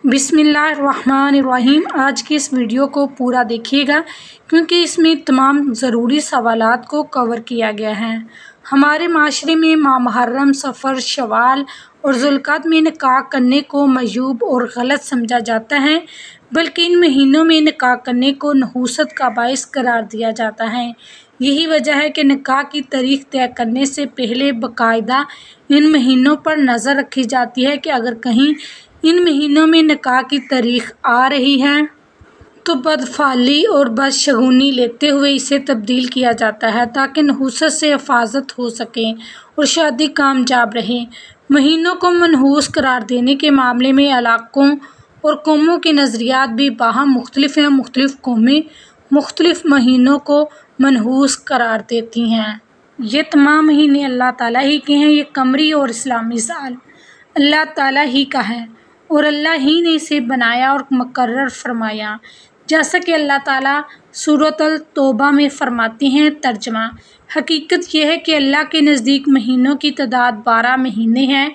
बिस्मिल्लाहिर्रहमानिर्रहीम। आज की इस वीडियो को पूरा देखिएगा क्योंकि इसमें तमाम ज़रूरी सवालात को कवर किया गया है। हमारे माशरे में माह मुहर्रम, सफ़र, शवाल और ज़ुल्क़अदा में निकाह करने को मयूब और गलत समझा जाता है, बल्कि इन महीनों में निकाह करने को नहूसत का बाइस करार दिया जाता है। यही वजह है कि निकाह की तारीख तय करने से पहले बाकायदा इन महीनों पर नज़र रखी जाती है कि अगर कहीं इन महीनों में निकाह की तारीख आ रही है तो बदफाली और बदशगुनी लेते हुए इसे तब्दील किया जाता है ताकि नहूसत से हिफाजत हो सके और शादी कामयाब रहे। महीनों को मनहूस करार देने के मामले में इलाकों और कौमों के नज़रियात भी बाहम मुख्तलिफ हैं। मुख्तलिफ कौमें मुख्तलिफ महीनों को मनहूस करार देती हैं। ये तमाम महीने अल्लाह ताला ही के हैं। ये कमरी और इस्लामी साल अल्लाह ताला ही का है और अल्लाह ही ने इसे बनाया और मुकर्रर फरमाया। जैसा कि अल्लाह ताला सूरत अल तौबा में फरमाते हैं, तर्जमा हकीकत यह है कि अल्लाह के नज़दीक महीनों की तादाद 12 महीने हैं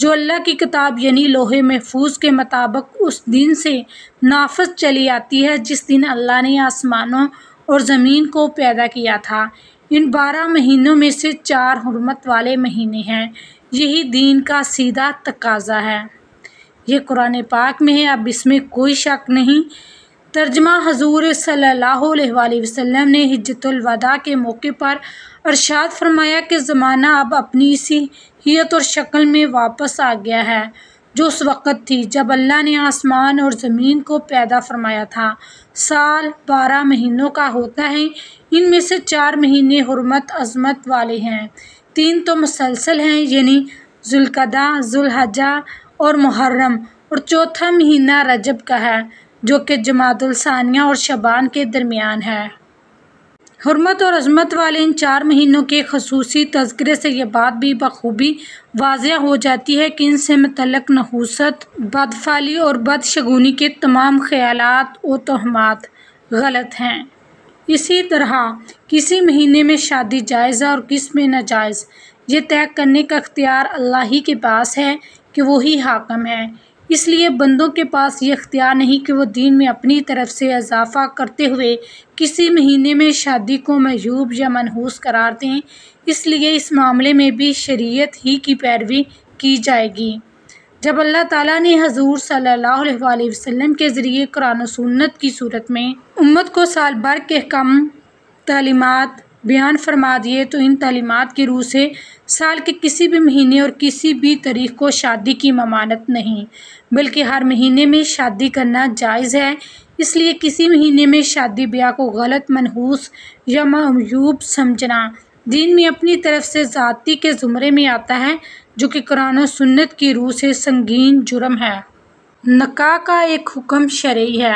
जो अल्लाह की किताब यानी लोहे महफूज के मुताबिक उस दिन से नाफिज चली आती है जिस दिन अल्लाह ने आसमानों और ज़मीन को पैदा किया था। इन 12 महीनों में से 4 हुर्मत वाले महीने हैं। यही दीन का सीधा तकाज़ा है। ये कुरान पाक में है, अब इसमें कोई शक नहीं। तर्जमा हजूर सल्लल्लाहु अलैहि वसल्लम ने हिज्जतुल वदा के मौके पर इरशाद फरमाया कि ज़माना अब अपनी इसी हियत और शक्ल में वापस आ गया है जो उस वक़्त थी जब अल्लाह ने आसमान और ज़मीन को पैदा फरमाया था। साल 12 महीनों का होता है। इनमें से 4 महीने हुर्मत अज़मत वाले हैं, 3 तो मुसलसल हैं यानी ज़ुल्क़अदा, ज़ुल्हज्जा और मुहर्रम, और चौथा महीना रजब का है जो कि जमादुल सानिया और शबान के दरमियान है। हुर्मत और अज़मत वाले इन 4 महीनों के ख़ुसूसी तज़किरे से यह बात भी बखूबी वाज़ेह हो जाती है कि इनसे मुतल्लक़ नहूसत, बदफाली और बदशगुनी के तमाम ख़यालात और तोहमात गलत हैं। इसी तरह किसी महीने में शादी जायज़ है और किस में नाजायज़, ये तय करने का इख्तियार अल्लाह ही के पास है कि वही हाकिम है। इसलिए बंदों के पास ये इख्तियार नहीं कि वो दीन में अपनी तरफ से इजाफ़ा करते हुए किसी महीने में शादी को मयूब या मनहूस करार दें। इसलिए इस मामले में भी शरीयत ही की पैरवी की जाएगी। जब अल्लाह ताला ने हजूर सल्लल्लाहु अलैहि वसल्लम के ज़रिए कुरान और सुन्नत की सूरत में उम्मत को साल भर के अहकाम तालीमात बयान फरमा दिए तो इन तालीमात की रूह से साल के किसी भी महीने और किसी भी तारीख को शादी की ममानत नहीं, बल्कि हर महीने में शादी करना जायज़ है। इसलिए किसी महीने में शादी ब्याह को गलत, मनहूस या मयूब समझना दीन में अपनी तरफ से ज़ाती के ज़ुमरे में आता है जो कि कुरान और सुन्नत की रूह से संगीन जुर्म है। निकाह का एक हुक्म शरई है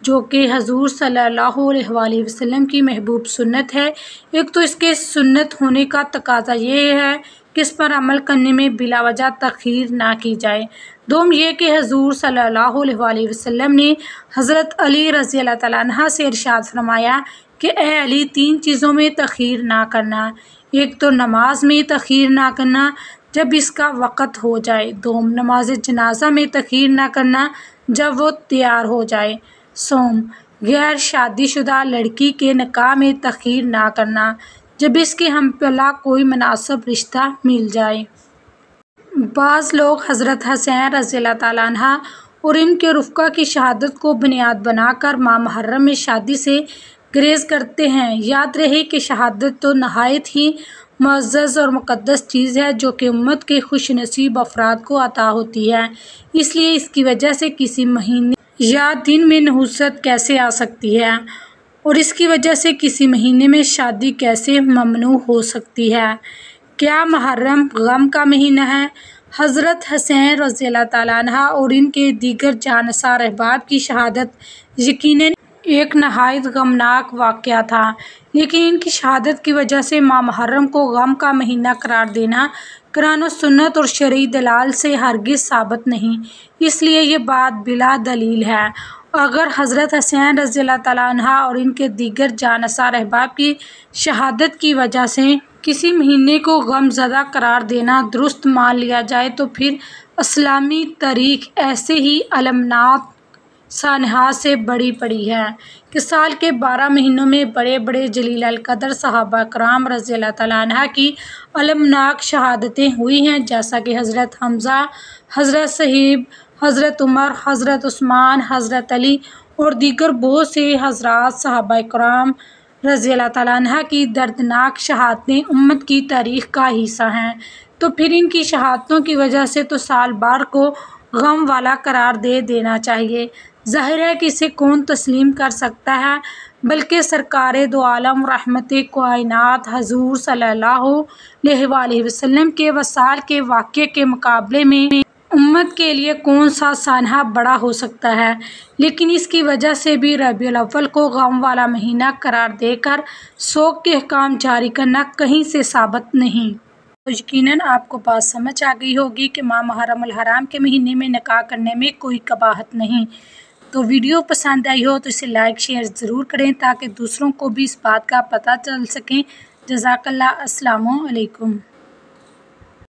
जो कि हजूर सल्लल्लाहु अलैहि वसल्लम की महबूब सुन्नत है। एक तो इसके सुन्नत होने का तकाजा ये है कि इस पर अमल करने में बिला वजह तख़ीर ना की जाए। दोम ये कि हजूर सल्लल्लाहु अलैहि वसल्लम ने हज़रत अली रज़ी अल्लाह तआला अन्हा से इरशाद फरमाया कि ए अली, 3 चीज़ों में तख़ीर ना करना। एक तो नमाज में तख़ीर ना करना जब इसका वक़्त हो जाए। दोम नमाज जनाजा में तख़ीर ना करना जब वो तैयार हो जाए। सोम गैर शादीशुदा लड़की के निकाह में तख़ीर ना करना जब इसके हमपला कोई मुनासिब रिश्ता मिल जाए। बाज़ लोग हज़रत हुसैन रज़ी अल्लाह तआला अन्हा और इनके रुफ़क़ा की शहादत को बुनियाद बनाकर माह मुहर्रम में शादी से गुरेज़ करते हैं। याद रहे कि शहादत तो नहायत ही मुअज़्ज़ज़ और मुक़द्दस चीज़ है जो कि उम्मत के खुशनसीब अफराद को अता होती है। इसलिए इसकी वजह से किसी महीने या दिन में नहूसत कैसे आ सकती है और इसकी वजह से किसी महीने में शादी कैसे ममनू हो सकती है। क्या मुहर्रम गम का महीना है? हज़रत हुसैन रज़ी अल्लाह तआला अन्हा और इनके दीगर जानसार अहबाब की शहादत यकीनन एक नहायत गमनाक वाक़या था, लेकिन इनकी शहादत की वजह से माह मुहर्रम को गम का महीना करार देना कुरान और सुन्नत और शरई दलाल से हरगिज़ साबित नहीं। इसलिए ये बात बिला दलील है। अगर हज़रत हुसैन रज़ी अल्लाह तआला अन्हा और इनके दीगर जानसार अहबाब की शहादत की वजह से किसी महीने को गमज़दा करार देना दुरुस्त मान लिया जाए तो फिर اسلامی تاریخ ایسے ہی المناک سانحات سے بڑی پڑی ہے کہ سال کے 12 مہینوں میں بڑے بڑے جلیل القدر صحابہ کرام رضی اللہ تعالیٰ عنہ کی المناک شہادتیں ہوئی ہیں، جیسا کہ حضرت حمزہ، حضرت صہیب، حضرت عمر، حضرت عثمان، حضرت علی اور دیگر بہت سے حضرات صحابہ کرام رضی اللہ تعالیٰ عنہ کی دردناک شہادتیں امت کی تاریخ کا حصہ ہیں۔ تو پھر ان کی شہادتوں کی وجہ سے تو سال بھر کو غم والا قرار دے دینا چاہیے۔ ظاہر ہے کہ اسے کون تسلیم کر سکتا ہے، بلکہ سرکار دو عالم رحمت کائنات حضور صلی اللہ علیہ وآلہ وسلم کے وصال کے واقعے کے مقابلے میں امت کے لیے کون سا سانحہ بڑا ہو سکتا ہے، لیکن اس کی وجہ سے بھی ربیع الاول کو غم والا مہینہ قرار دے کر سوگ کے احکام جاری کرنا کہیں سے ثابت نہیں۔ تو یقیناً آپ کو بات سمجھ آ گئی ہوگی کہ ماہ محرم الحرام کے مہینے میں نکاح کرنے میں کوئی قباحت نہیں۔ تو ویڈیو پسند آئی ہو تو اسے لائک شیئر ضرور کریں تاکہ دوسروں کو بھی اس بات کا پتہ چل سکے۔ جزاک اللہ۔ السلام علیکم۔